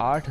8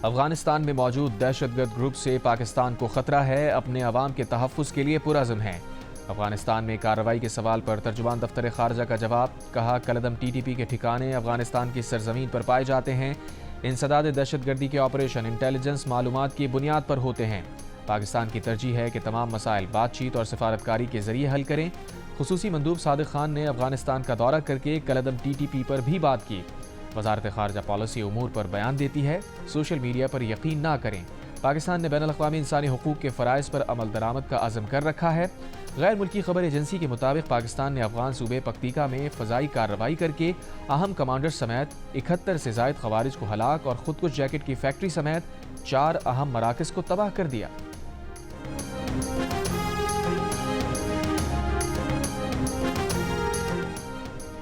افغانستان میں موجود دہشت گرد گروپ سے پاکستان کو خطرہ ہے، اپنے عوام کے تحفظ کے لیے پرعزم ہے۔ افغانستان میں کارروائی کے سوال پر ترجمان دفتر خارجہ کا جواب، کہا کالعدم ٹی ٹی پی کے ٹھکانے افغانستان کی سرزمین پر پائے جاتے ہیں۔ انسداد دہشت گردی کے آپریشن انٹیلیجنس معلومات کی بنیاد پر ہوتے ہیں۔ پاکستان کی ترجیح ہے کہ تمام مسائل بات چیت اور سفارتکاری کے ذریعے حل کریں۔ خصوصی مندوب صادق خان نے افغانستان کا دورہ کر کے کالعدم ٹی ٹی پی پر بھی بات کی۔ وزارت خارجہ پالیسی امور پر بیان دیتی ہے، سوشل میڈیا پر یقین نہ کریں۔ پاکستان نے بین الاقوامی انسانی حقوق کے فرائض پر عمل درآمد کا عزم کر رکھا ہے۔ غیر ملکی خبر ایجنسی کے مطابق پاکستان نے افغان صوبے پکتیکا میں فضائی کارروائی کر کے اہم کمانڈر سمیت 71 سے زائد خوارج کو ہلاک اور خودکش جیکٹ کی فیکٹری سمیت 4 اہم مراکز کو تباہ کر دیا۔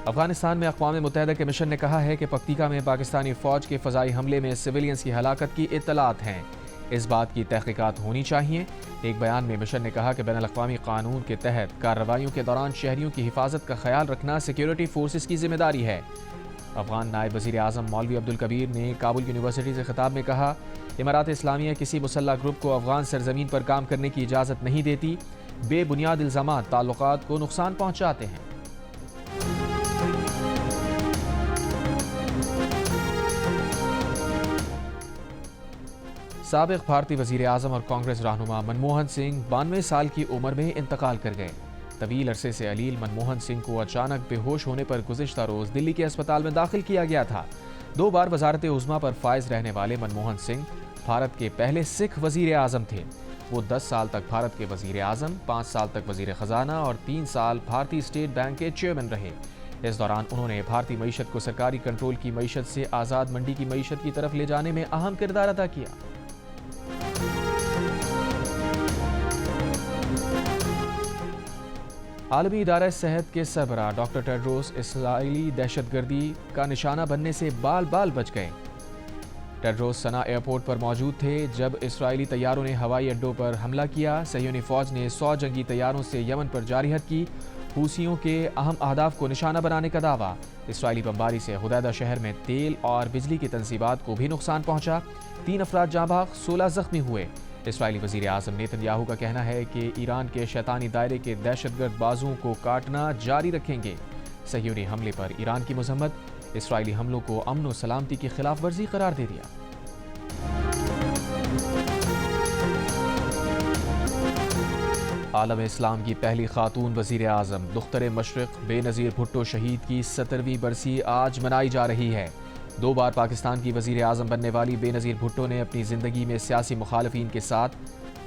افغانستان میں اقوام متحدہ کے مشن نے کہا ہے کہ پکتیکا میں پاکستانی فوج کے فضائی حملے میں سویلینز کی ہلاکت کی اطلاعات ہیں۔ اس بات کی تحقیقات ہونی چاہیے۔ ایک بیان میں مشن نے کہا کہ بین الاقوامی قانون کے تحت کارروائیوں کے دوران شہریوں کی حفاظت کا خیال رکھنا سیکیورٹی فورسز کی ذمہ داری ہے۔ افغان نائب وزیر اعظم مولوی عبدالکبیر نے کابل یونیورسٹی سے خطاب میں کہا، امارات اسلامیہ کسی مسلح گروپ کو افغان سرزمین پر کام کرنے کی اجازت نہیں دیتی۔ بے بنیاد الزامات تعلقات کو نقصان پہنچاتے ہیں۔ سابق بھارتی وزیر اعظم اور کانگریس رہنما منموہن سنگھ 92 سال کی عمر میں انتقال کر گئے۔ طویل عرصے سے علیل منموہن سنگھ کو اچانک بے ہوش ہونے پر گزشتہ روز دلی کے اسپتال میں داخل کیا گیا تھا۔ 2 بار وزارت عظمیٰ پر فائز رہنے والے منموہن سنگھ بھارت کے پہلے سکھ وزیر اعظم تھے۔ وہ 10 سال تک بھارت کے وزیر اعظم، 5 سال تک وزیر خزانہ اور 3 سال بھارتی اسٹیٹ بینک کے چیئرمین رہے۔ اس دوران انہوں نے بھارتی معیشت کو سرکاری کنٹرول کی معیشت سے آزاد منڈی کی معیشت کی طرف لے جانے میں اہم کردار ادا کیا۔ عالمی ادارہ صحت کے سربراہ ڈاکٹر ٹیڈروس اسرائیلی دہشت گردی کا نشانہ بننے سے بال بال بچ گئے۔ ٹیڈروس سنا ایئرپورٹ پر موجود تھے جب اسرائیلی طیاروں نے ہوائی اڈوں پر حملہ کیا۔ صہیونی فوج نے 100 جنگی طیاروں سے یمن پر جارحیت کی۔ حوثیوں کے اہم اہداف کو نشانہ بنانے کا دعویٰ۔ اسرائیلی بمباری سے حدیدہ شہر میں تیل اور بجلی کی تنصیبات کو بھی نقصان پہنچا۔ 3 افراد جاں بحق، 16 زخمی ہوئے۔ اسرائیلی وزیر اعظم نیتن یاہو کا کہنا ہے کہ ایران کے شیطانی دائرے کے دہشت گرد بازوؤں کو کاٹنا جاری رکھیں گے۔ صہیونی حملے پر ایران کی مذمت، اسرائیلی حملوں کو امن و سلامتی کی خلاف ورزی قرار دے دیا۔ عالم اسلام کی پہلی خاتون وزیر اعظم دختر مشرق بے نظیر بھٹو شہید کی 70ویں برسی آج منائی جا رہی ہے۔ 2 بار پاکستان کی وزیر اعظم بننے والی بے نظیر بھٹو نے اپنی زندگی میں سیاسی مخالفین کے ساتھ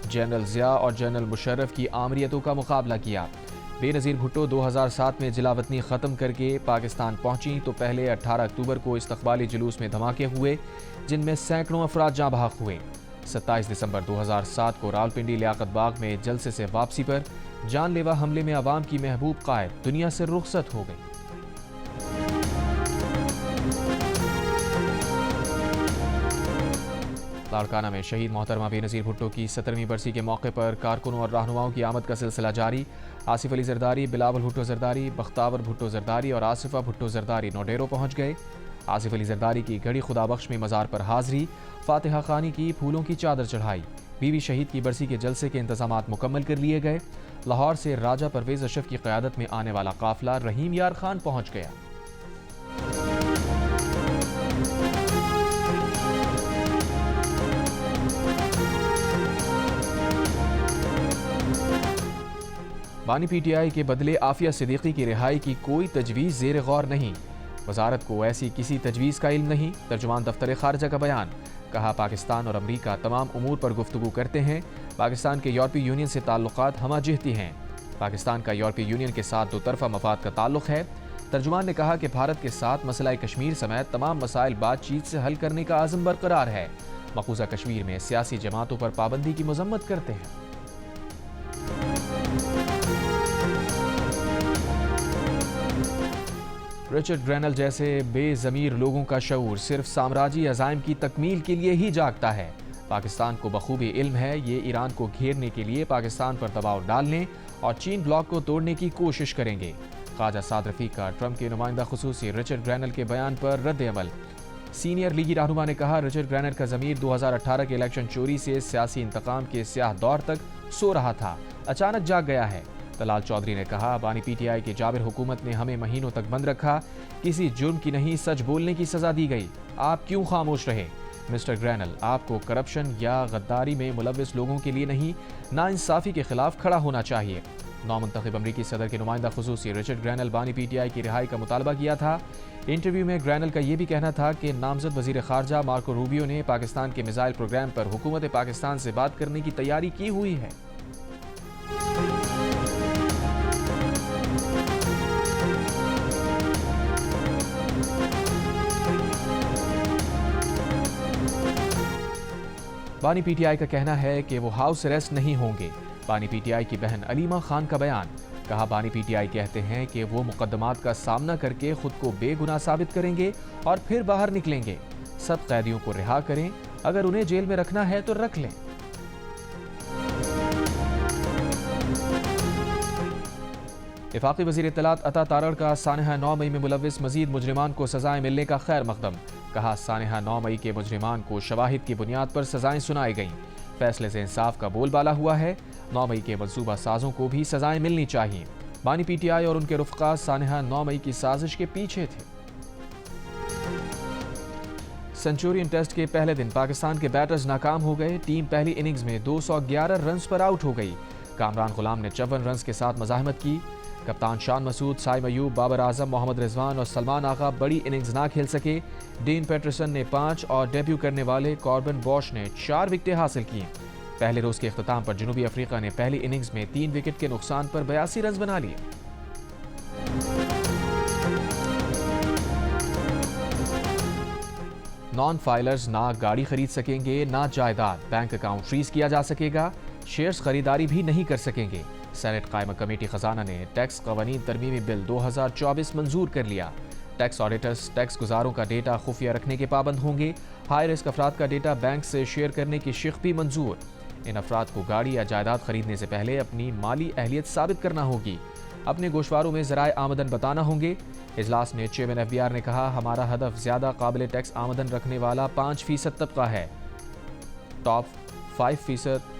جنرل ضیاء اور جنرل مشرف کی آمریتوں کا مقابلہ کیا۔ بے نظیر بھٹو 2007 میں جلا وطنی ختم کر کے پاکستان پہنچیں تو پہلے 18 اکتوبر کو استقبالی جلوس میں دھماکے ہوئے جن میں سینکڑوں افراد جاں بحق ہوئے۔ 27 دسمبر 2007 کو راولپنڈی لیاقت باغ میں جلسے سے واپسی پر جان لیوا حملے میں عوام کی محبوب قائد دنیا سے رخصت ہو گئی۔ لاڑکانہ میں شہید محترمہ بے نظیر بھٹو کی 70ویں برسی کے موقع پر کارکنوں اور رہنماؤں کی آمد کا سلسلہ جاری۔ آصف علی زرداری، بلاول بھٹو زرداری، بختاور بھٹو زرداری اور آصفہ بھٹو زرداری نوڈیرو پہنچ گئے۔ آصف علی زرداری کی گھڑی خدا بخش میں مزار پر حاضری، فاتحہ خوانی کی، پھولوں کی چادر چڑھائی۔ بیوی شہید کی برسی کے جلسے کے انتظامات مکمل کر لیے گئے۔ لاہور سے راجہ پرویز اشرف کی قیادت میں آنے والا قافلہ رحیم یار خان پہنچ گیا۔ بانی پی ٹی آئی کے بدلے عافیہ صدیقی کی رہائی کی کوئی تجویز زیر غور نہیں۔ وزارت کو ایسی کسی تجویز کا علم نہیں۔ ترجمان دفتر خارجہ کا بیان، کہا پاکستان اور امریکہ تمام امور پر گفتگو کرتے ہیں۔ پاکستان کے یورپی یونین سے تعلقات ہمہ جہتی ہیں۔ پاکستان کا یورپی یونین کے ساتھ 2 طرفہ مفاد کا تعلق ہے۔ ترجمان نے کہا کہ بھارت کے ساتھ مسئلہ کشمیر سمیت تمام مسائل بات چیت سے حل کرنے کا عزم برقرار ہے۔ مقبوضہ کشمیر میں سیاسی جماعتوں پر پابندی کی مذمت کرتے ہیں۔ رچرڈ گرینل جیسے بے ضمیر لوگوں کا شعور صرف سامراجی عزائم کی تکمیل کے لیے ہی جاگتا ہے۔ پاکستان کو بخوبی علم ہے یہ ایران کو گھیرنے کے لیے پاکستان پر دباؤ ڈالنے اور چین بلاک کو توڑنے کی کوشش کریں گے۔ خواجہ سعد رفیق کا ٹرمپ کے نمائندہ خصوصی رچرڈ گرینل کے بیان پر رد عمل، سینئر لیگی رہنما نے کہا رچرڈ گرینر کا ضمیر 2018 کے الیکشن چوری سے سیاسی انتقام کے سیاہ دور تک سو رہا تھا، اچانک جاگ گیا ہے۔ طلال چودھری نے کہا بانی پی ٹی آئی کی جابر حکومت نے ہمیں مہینوں تک بند رکھا، کسی جرم کی نہیں سچ بولنے کی سزا دی گئی، آپ کیوں خاموش رہے؟ مسٹر گرینل، آپ کو کرپشن یا غداری میں ملوث لوگوں کے لیے نہیں، ناانصافی کے خلاف کھڑا ہونا چاہیے۔ نومنتخب امریکی صدر کے نمائندہ خصوصی رچرڈ گرینل بانی پی ٹی آئی کی رہائی کا مطالبہ کیا تھا۔ انٹرویو میں گرینل کا یہ بھی کہنا تھا کہ نامزد وزیر خارجہ مارکو روبیو نے پاکستان کے میزائل پروگرام پر حکومت پاکستان سے بات کرنے کی تیاری کی ہوئی ہے۔ بانی پی ٹی آئی کا کہنا ہے کہ وہ ہاؤس اریسٹ نہیں ہوں گے۔ بانی پی ٹی آئی کی بہن علیمہ خان کا بیان، کہا بانی پی ٹی آئی کہتے ہیں کہ وہ مقدمات کا سامنا کر کے خود کو بے گناہ ثابت کریں گے اور پھر باہر نکلیں گے۔ سب قیدیوں کو رہا کریں، اگر انہیں جیل میں رکھنا ہے تو رکھ لیں۔ وفاقی وزیر اطلاعات عطا تارڑ کا سانحہ 9 مئی میں ملوث مزید مجرمان کو سزائیں ملنے کا خیر مقدم، کہا سانحہ 9 مئی کے مجرمان کو شواہد کی بنیاد پر سزائیں سنائی گئیں، فیصلے سے انصاف کا بول بالا ہوا ہے، 9 مئی کے منصوبہ سازوں کو بھی سزائیں ملنی چاہیے۔ بانی پی ٹی آئی اور ان کے رفقا سانحہ 9 مئی کی سازش کے پیچھے تھے۔ سنچورین ٹیسٹ کے پہلے دن پاکستان کے بیٹرز ناکام ہو گئے، ٹیم پہلی اننگز میں 211 رنز پر آؤٹ ہو گئی، کامران غلام نے 54 رنز کے ساتھ مزاحمت کی، کپتان شان مسعود، سائم ایوب، بابر اعظم، محمد رضوان اور سلمان آغا بڑی اننگز نہ کھیل سکے، ڈین پیٹرسن نے 5 اور ڈیبیو کرنے والے کاربن بوش نے 4 وکٹیں حاصل کی۔ پہلے روز کے اختتام پر جنوبی افریقہ نے پہلی اننگز میں 3 وکٹ کے نقصان پر 82 رنز بنا لیے۔ نان فائلرز نہ گاڑی خرید سکیں گے نہ جائیداد، بینک اکاؤنٹ فریز کیا جا سکے گا، شیئرز خریداری بھی نہیں کر سکیں گے۔ سینٹ قائمہ کمیٹی خزانہ نے ٹیکس قوانین ترمیمی بل 2024 منظور کر لیا، ٹیکس آڈیٹرز ٹیکس گزاروں کا ڈیٹا خفیہ رکھنے کے پابند ہوں گے، ہائی رسک افراد کا ڈیٹا بینک سے شیئر کرنے کی شق بھی منظور، ان افراد کو گاڑی یا جائیداد خریدنے سے پہلے اپنی مالی اہلیت ثابت کرنا ہوگی، اپنے گوشواروں میں ذرائع آمدن بتانا ہوں گے۔ اجلاس میں چیئرمین ایف بی آر نے کہا ہمارا ہدف زیادہ قابل ٹیکس آمدن رکھنے والا 5% طبقہ ہے، ٹاپ 5%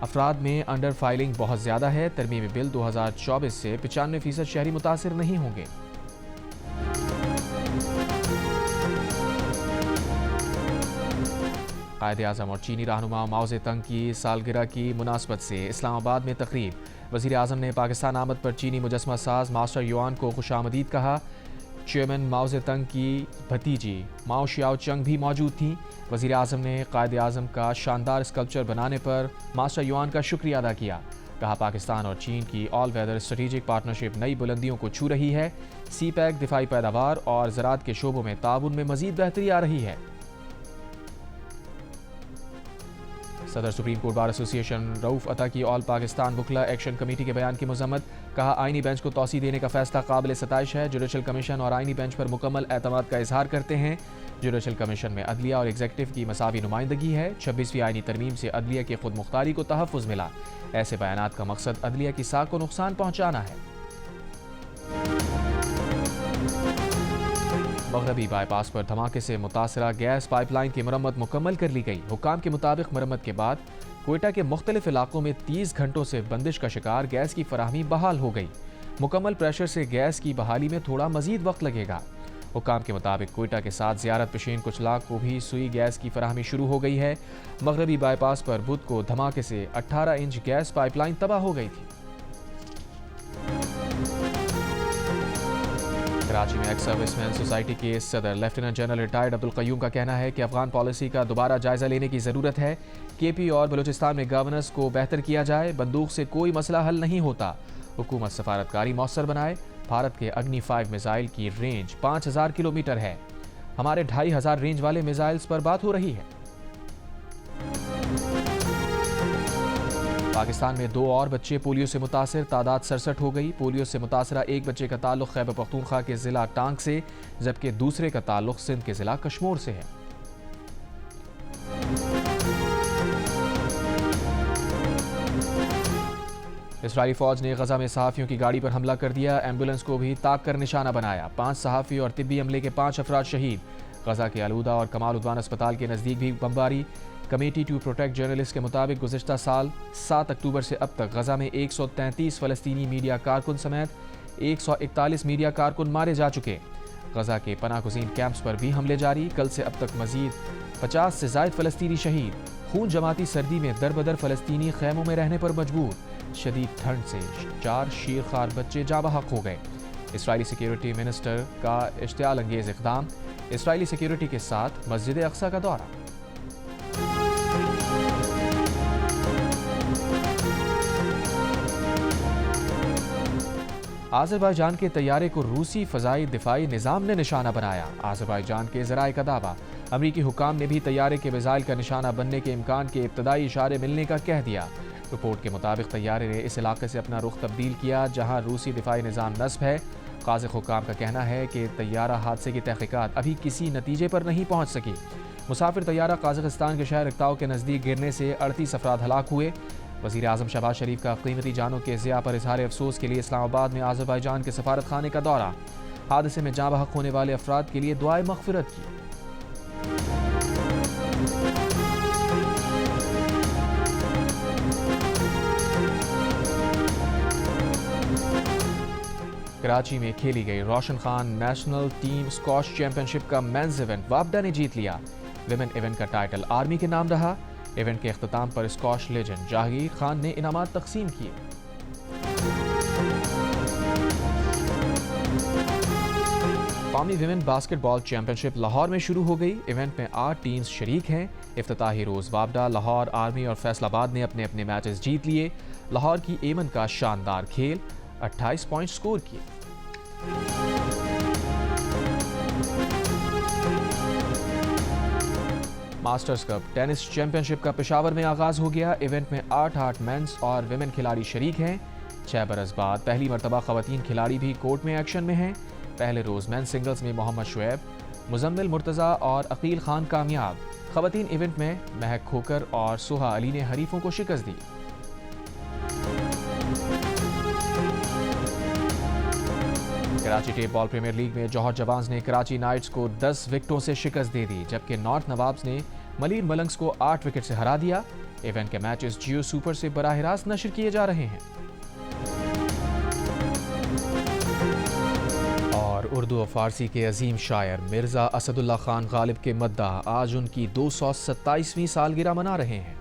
افراد میں انڈر فائلنگ بہت زیادہ ہے، ترمیمی بل 2024 سے 95% شہری متاثر نہیں ہوں گے۔ قائد اعظم اور چینی رہنما ماؤ زے تنگ کی سالگرہ کی مناسبت سے اسلام آباد میں تقریب، وزیر اعظم نے پاکستان آمد پر چینی مجسمہ ساز ماسٹر یوان کو خوش آمدید کہا، چیئرمین ماؤ زے تنگ کی بھتیجی ماؤ شیاؤ چنگ بھی موجود تھیں۔ وزیر اعظم نے قائد اعظم کا شاندار اسکلپچر بنانے پر ماسٹر یوان کا شکریہ ادا کیا، کہا پاکستان اور چین کی آل ویدر اسٹریٹجک پارٹنرشپ نئی بلندیوں کو چھو رہی ہے، سی پیک، دفاعی پیداوار اور زراعت کے شعبوں میں تعاون میں مزید بہتری آ رہی ہے۔ صدر سپریم کورٹ بار ایسوسی ایشن رؤف عطا کی آل پاکستان وکلا ایکشن کمیٹی کے بیان کی مذمت، کہا آئینی بینچ کو توسیع دینے کا فیصلہ قابل ستائش ہے، جوڈیشل کمیشن اور آئینی بینچ پر مکمل اعتماد کا اظہار کرتے ہیں، جوڈیشل کمیشن میں عدلیہ اور ایگزیکٹو کی مساوی نمائندگی ہے، 26ویں آئینی ترمیم سے عدلیہ کی خود مختاری کو تحفظ ملا، ایسے بیانات کا مقصد عدلیہ کی ساکھ کو نقصان پہنچانا ہے۔ مغربی بائی پاس پر دھماکے سے متاثرہ گیس پائپ لائن کی مرمت مکمل کر لی گئی، حکام کے مطابق مرمت کے بعد کوئٹہ کے مختلف علاقوں میں 30 گھنٹوں سے بندش کا شکار گیس کی فراہمی بحال ہو گئی، مکمل پریشر سے گیس کی بحالی میں تھوڑا مزید وقت لگے گا۔ حکام کے مطابق کوئٹہ کے ساتھ زیارت پیشین کچھ علاق کو بھی سوئی گیس کی فراہمی شروع ہو گئی ہے۔ مغربی بائی پاس پر بدھ کو دھماکے سے 18 انچ گیس پائپ لائن تباہ ہو گئی تھی۔ کراچی میں ایکس سروس مین سوسائٹی کے صدر لیفٹیننٹ جنرل ریٹائرڈ عبدالقیوم کا کہنا ہے کہ افغان پالیسی کا دوبارہ جائزہ لینے کی ضرورت ہے، کے پی اور بلوچستان میں گورننس کو بہتر کیا جائے، بندوق سے کوئی مسئلہ حل نہیں ہوتا، حکومت سفارتکاری مؤثر بنائے، بھارت کے اگنی 5 میزائل کی رینج 5000 کلومیٹر ہے، ہمارے 2500 رینج والے میزائلز پر بات ہو رہی ہے۔ پاکستان میں 2 اور بچے پولیو سے متاثر، تعداد 67 ہو گئی، پولیو سے متاثرہ ایک بچے کا تعلق خیبر پختونخوا کے ضلع ٹانک سے، جبکہ دوسرے کا تعلق سندھ کے ضلع کشمور سے ہے۔ اسرائیلی فوج نے غزہ میں صحافیوں کی گاڑی پر حملہ کر دیا، ایمبولنس کو بھی طاق کر نشانہ بنایا، 5 صحافی اور طبی عملے کے 5 افراد شہید، غزہ کے آلودہ اور کمال عدوان اسپتال کے نزدیک بھی بمباری۔ کمیٹی ٹو پروٹیکٹ جرنلسٹ کے مطابق گزشتہ سال 7 اکتوبر سے اب تک غزہ میں 133 فلسطینی میڈیا کارکن سمیت 141 میڈیا کارکن مارے جا چکے۔ غزہ کے پناہ گزین کیمپس پر بھی حملے جاری۔ کل سے اب تک مزید 50 سے زائد فلسطینی شہید۔ خون جماتی سردی میں در بدر فلسطینی خیموں میں رہنے پر مجبور۔ شدید ٹھنڈ سے 4 شیرخوار بچے جاں بحق ہو گئے۔ اسرائیلی سیکیورٹی منسٹر کا اشتعال انگیز اقدام۔ اسرائیلی سیکیورٹی کے ساتھ مسجد اقصیٰ کا دورہ۔ آذربائیجان کے طیارے کو روسی فضائی دفاعی نظام نے نشانہ بنایا۔ آذربائیجان کے ذرائع کا دعویٰ۔ امریکی حکام نے بھی طیارے کے میزائل کا نشانہ بننے کے امکان کے ابتدائی اشارے ملنے کا کہہ دیا۔ رپورٹ کے مطابق طیارے نے اس علاقے سے اپنا رخ تبدیل کیا جہاں روسی دفاعی نظام نصب ہے۔ قازق حکام کا کہنا ہے کہ طیارہ حادثے کی تحقیقات ابھی کسی نتیجے پر نہیں پہنچ سکی۔ مسافر طیارہ قازقستان کے شہر اکتاؤ کے نزدیک گرنے سے 38 افراد ہلاک ہوئے۔ وزیر اعظم شہباز شریف کا قیمتی جانوں کے ضیاع پر اظہار افسوس کے لیے اسلام آباد میں آذربائیجان کے سفارت خانے کا دورہ۔ حادثے میں جاں بحق ہونے والے افراد کے لیے دعائے مغفرت کی۔ کراچی میں کھیلی گئی Roshan Khan national team squash championship کا مینز ایونٹ وابڈا نے جیت لیا۔ ویمن ایونٹ کا ٹائٹل آرمی کے نام رہا۔ ایونٹ کے اختتام پر اسکواش لیجنڈ جہانگیر خان نے انعامات تقسیم کیے۔ قومی women basketball championship Lahore میں شروع ہو گئی۔ ایونٹ میں 8 ٹیمز شریک ہیں۔ افتتاحی روز وابڈا، لاہور، آرمی اور فیصل آباد نے اپنے اپنے میچز جیت لیے۔ لاہور کی ایمن کا شاندار کھیل، 28 پوائنٹ سکور کیے۔ ماسٹرز کپ ٹینس چیمپئن شپ کا پشاور میں آغاز ہو گیا۔ ایونٹ میں 8 مینز اور ویمن کھلاڑی شریک ہیں۔ 6 برس بعد پہلی مرتبہ خواتین کھلاڑی بھی کورٹ میں ایکشن میں ہیں۔ پہلے روز مین سنگلز میں محمد شعیب، مزمل مرتضیٰ اور عقیل خان کامیاب۔ خواتین ایونٹ میں مہک کھوکر اور سہا علی نے حریفوں کو شکست دی۔ Karachi tape ball premier league میں جوہر جوانز نے کراچی نائٹس کو 10 وکٹوں سے شکست دے دی، جبکہ نارتھ نوابز نے ملیر ملنگز کو 8 وکٹ سے ہرا دیا۔ ایونٹ کے میچز جیو سپر سے براہ راست نشر کیے جا رہے ہیں۔ اور اردو و فارسی کے عظیم شاعر مرزا اسد اللہ خان غالب کے مداح آج ان کی 227ویں سالگرہ منا رہے ہیں۔